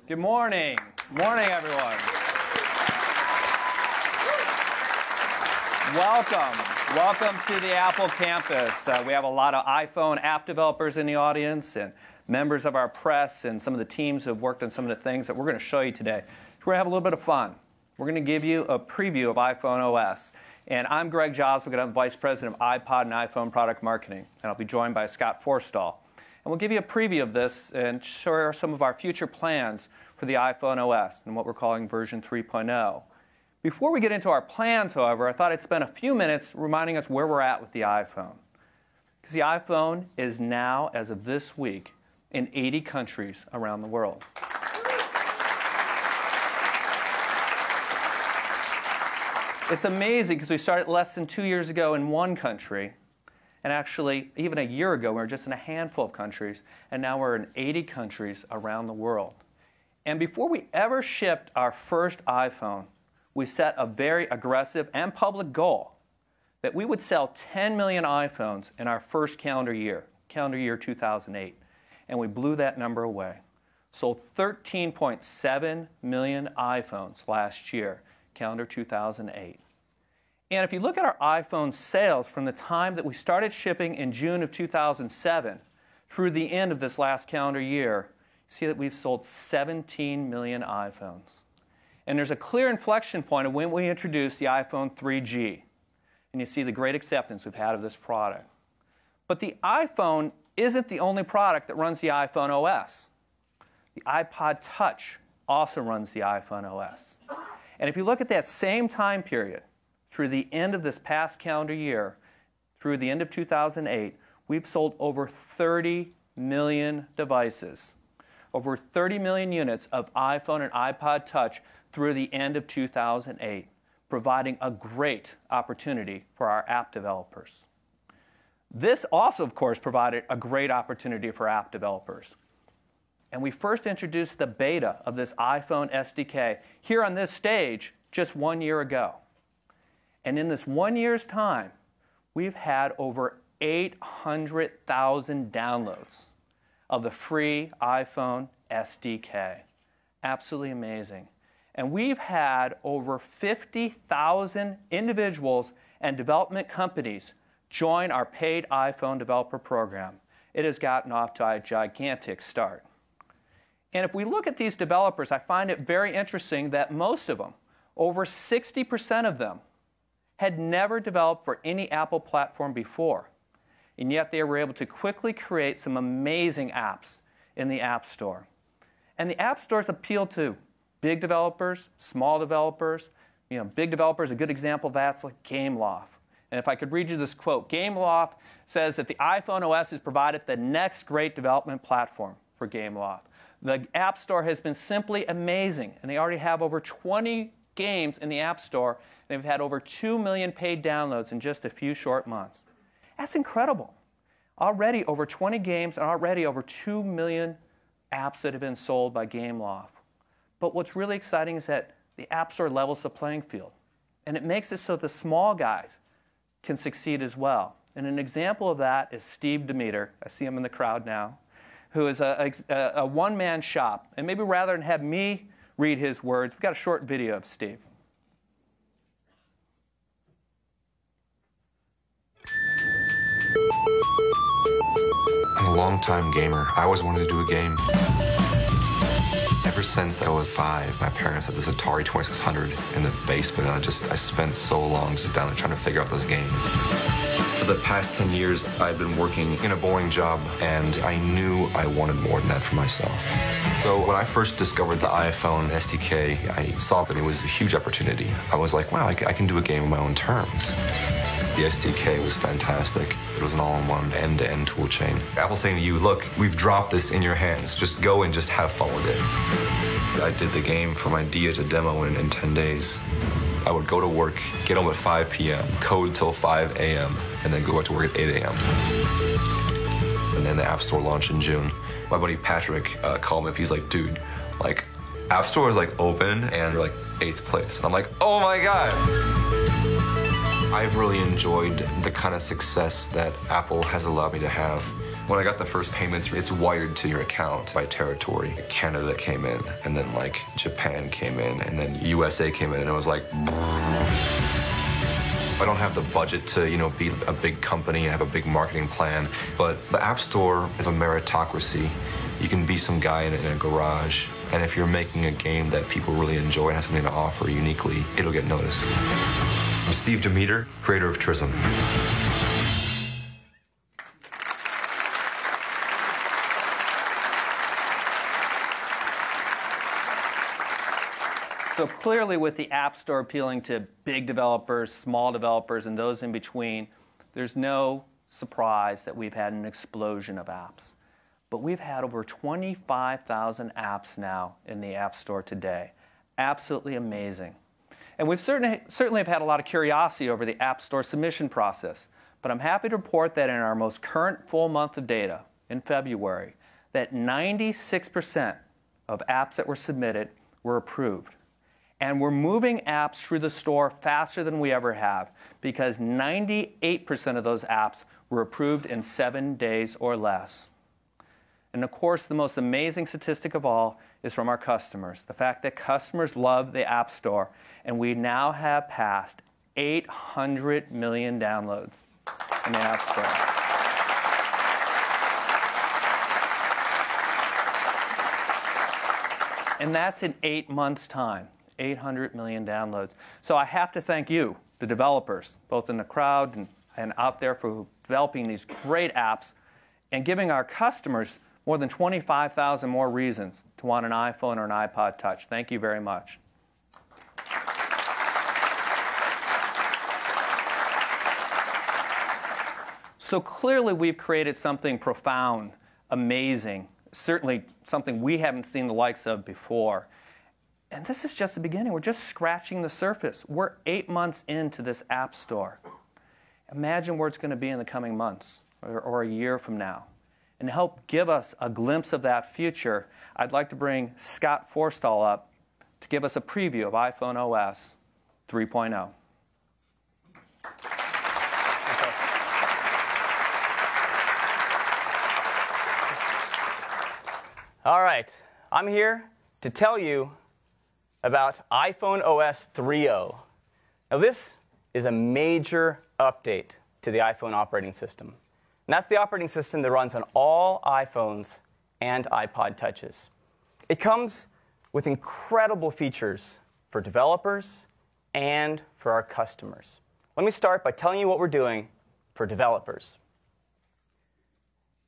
Good morning. Morning, everyone. Welcome. Welcome to the Apple campus. We have a lot of iPhone app developers in the audience and members of our press and some of the teams who have worked on some of the things that we're going to show you today. So we're going to have a little bit of fun. We're going to give you a preview of iPhone OS. And I'm Greg Joswick, I'm Vice President of iPod and iPhone Product Marketing. And I'll be joined by Scott Forstall. And we'll give you a preview of this and share some of our future plans for the iPhone OS and what we're calling version 3.0. Before we get into our plans, however, I thought I'd spend a few minutes reminding us where we're at with the iPhone. Because the iPhone is now, as of this week, in 80 countries around the world. It's amazing because we started less than 2 years ago in one country. And actually, even a year ago, we were just in a handful of countries. And now we're in 80 countries around the world. And before we ever shipped our first iPhone, we set a very aggressive and public goal that we would sell 10 million iPhones in our first calendar year 2008. And we blew that number away. Sold 13.7 million iPhones last year, calendar 2008. And if you look at our iPhone sales from the time that we started shipping in June of 2007 through the end of this last calendar year, you see that we've sold 17 million iPhones. And there's a clear inflection point of when we introduced the iPhone 3G. And you see the great acceptance we've had of this product. But the iPhone isn't the only product that runs the iPhone OS. The iPod Touch also runs the iPhone OS. And if you look at that same time period, through the end of this past calendar year, through the end of 2008, we've sold over 30 million devices, over 30 million units of iPhone and iPod Touch through the end of 2008, providing a great opportunity for our app developers. This also, of course, provided a great opportunity for app developers. And we first introduced the beta of this iPhone SDK here on this stage just 1 year ago. And in this 1 year's time, we've had over 800,000 downloads of the free iPhone SDK. Absolutely amazing. And we've had over 50,000 individuals and development companies join our paid iPhone developer program. It has gotten off to a gigantic start. And if we look at these developers, I find it very interesting that most of them, over 60% of them, had never developed for any Apple platform before. And yet they were able to quickly create some amazing apps in the App Store. And the App Stores appeal to big developers, small developers. Big developers, a good example of that's like Gameloft. And if I could read you this quote, Gameloft says that the iPhone OS has provided the next great development platform for Gameloft. The App Store has been simply amazing, and they already have over 20 games in the App Store. They've had over 2 million paid downloads in just a few short months. That's incredible. Already over 20 games and already over 2 million apps that have been sold by Gameloft. But what's really exciting is that the App Store levels the playing field. And it makes it so the small guys can succeed as well. And an example of that is Steve Demeter. I see him in the crowd now, who is a one-man shop. And maybe rather than have me read his words, we've got a short video of Steve. I'm a long-time gamer. I always wanted to do a game. Ever since I was 5, my parents had this Atari 2600 in the basement, and I spent so long just down there trying to figure out those games. For the past 10 years, I've been working in a boring job, and I knew I wanted more than that for myself. So when I first discovered the iPhone SDK, I saw that it was a huge opportunity. I was like, wow, I can do a game on my own terms. The SDK was fantastic. It was an all-in-one, end-to-end tool chain. Apple's saying to you, look, we've dropped this in your hands. Just go and just have fun with it. I did the game from idea to demo in 10 days. I would go to work, get home at 5 p.m., code till 5 a.m., and then go back to work at 8 a.m. And then the App Store launched in June. My buddy Patrick called me up. He's like, dude, like, App Store is like open and you're like 8th place. And I'm like, oh my God. I've really enjoyed the kind of success that Apple has allowed me to have. When I got the first payments, it's wired to your account by territory. Canada came in, and then like Japan came in, and then USA came in, and it was like, I don't have the budget to, be a big company and have a big marketing plan, but the App Store is a meritocracy. You can be some guy in a garage, and if you're making a game that people really enjoy and has something to offer uniquely, it'll get noticed. I'm Steve Demeter, creator of Trism. So clearly with the App Store appealing to big developers, small developers, and those in between, there's no surprise that we've had an explosion of apps. But we've had over 25,000 apps now in the App Store today. Absolutely amazing. And we've certainly have had a lot of curiosity over the App Store submission process. But I'm happy to report that in our most current full month of data, in February, that 96% of apps that were submitted were approved. And we're moving apps through the store faster than we ever have because 98% of those apps were approved in 7 days or less. And of course, the most amazing statistic of all is from our customers. The fact that customers love the App Store, and we now have passed 800 million downloads in the App Store. And that's in 8 months' time. 800 million downloads. So I have to thank you, the developers, both in the crowd and out there for developing these great apps and giving our customers more than 25,000 more reasons to want an iPhone or an iPod Touch. Thank you very much. So clearly we've created something profound, amazing, certainly something we haven't seen the likes of before. And this is just the beginning. We're just scratching the surface. We're 8 months into this App Store. Imagine where it's going to be in the coming months or a year from now. And to help give us a glimpse of that future, I'd like to bring Scott Forstall up to give us a preview of iPhone OS 3.0. All right, I'm here to tell you about iPhone OS 3.0. Now this is a major update to the iPhone operating system. And that's the operating system that runs on all iPhones and iPod Touches. It comes with incredible features for developers and for our customers. Let me start by telling you what we're doing for developers.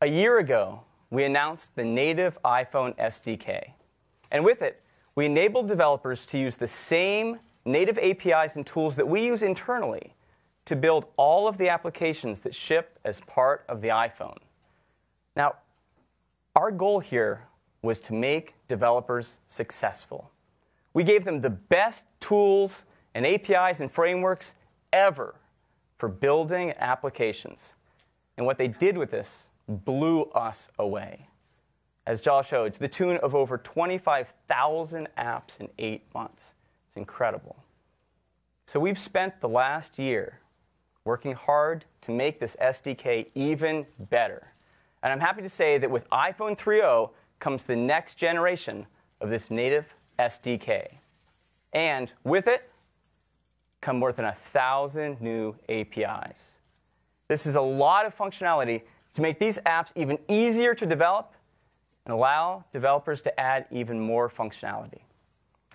A year ago, we announced the native iPhone SDK. And with it, we enabled developers to use the same native APIs and tools that we use internally to build all of the applications that ship as part of the iPhone. Now, our goal here was to make developers successful. We gave them the best tools and APIs and frameworks ever for building applications. And what they did with this blew us away. As Josh showed, to the tune of over 25,000 apps in 8 months. It's incredible. So we've spent the last year working hard to make this SDK even better. And I'm happy to say that with iPhone 3.0 comes the next generation of this native SDK. And with it come more than 1,000 new APIs. This is a lot of functionality to make these apps even easier to develop and allow developers to add even more functionality.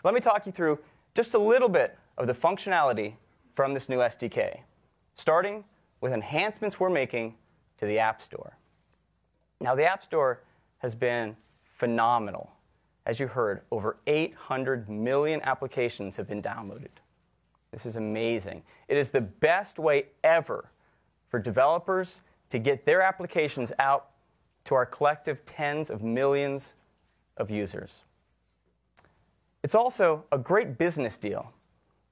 Let me talk you through just a little bit of the functionality from this new SDK, starting with enhancements we're making to the App Store. Now, the App Store has been phenomenal. As you heard, over 800 million applications have been downloaded. This is amazing. It is the best way ever for developers to get their applications out to our collective tens of millions of users. It's also a great business deal.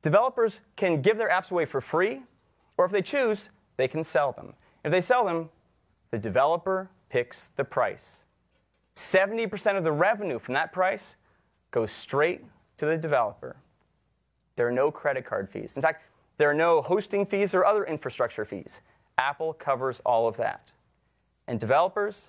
Developers can give their apps away for free, or if they choose, they can sell them. If they sell them, the developer picks the price. 70% of the revenue from that price goes straight to the developer. There are no credit card fees. In fact, There are no hosting fees or other infrastructure fees. Apple covers all of that. And developers,